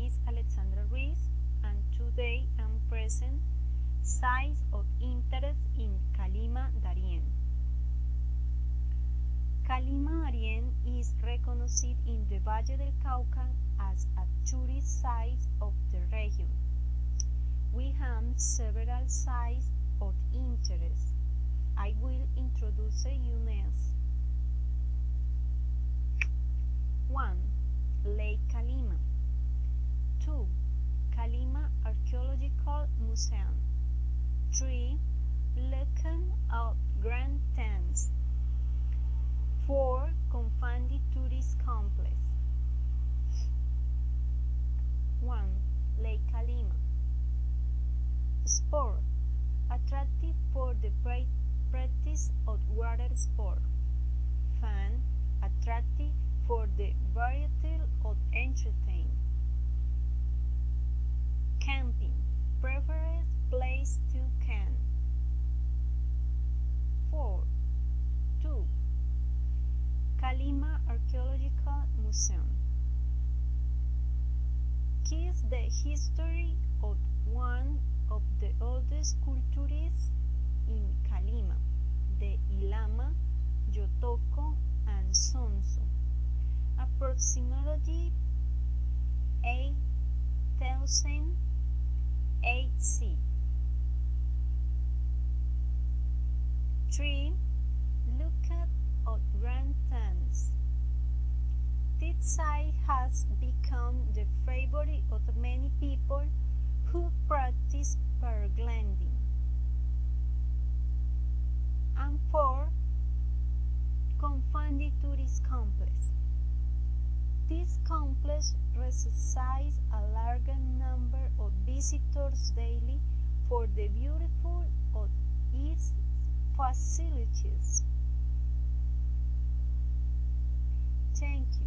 is Alexandra Ruiz, and today I'm present Sites of Interest in Calima Darien. Calima Darien is recognized in the Valle del Cauca as a tourist site of the region. We have several sites of interest. I will introduce you next. 1. Lake Calima. 2. Calima Archaeological Museum. 3. Lagoon of Grand Tents. 4. Confandi Tourist Complex. 1. Lake Calima. Sport. Attractive for the practice of water sport. Fun. Attractive for the variety of entertainment. Camping. Preferred place to camp. 4. 2. Calima Archaeological Museum. Keys the history of one of the oldest cultures in Calima, the Ilama, Yotoko, and Sonso, approximately 8000 AC. 3. Lagoon of Grand Tents. This site has become the favorite of many people who practice paragliding. And 4. Confandi Tourist Complex. This complex receives a large number of visitors daily for the beautiful of its facilities. Thank you.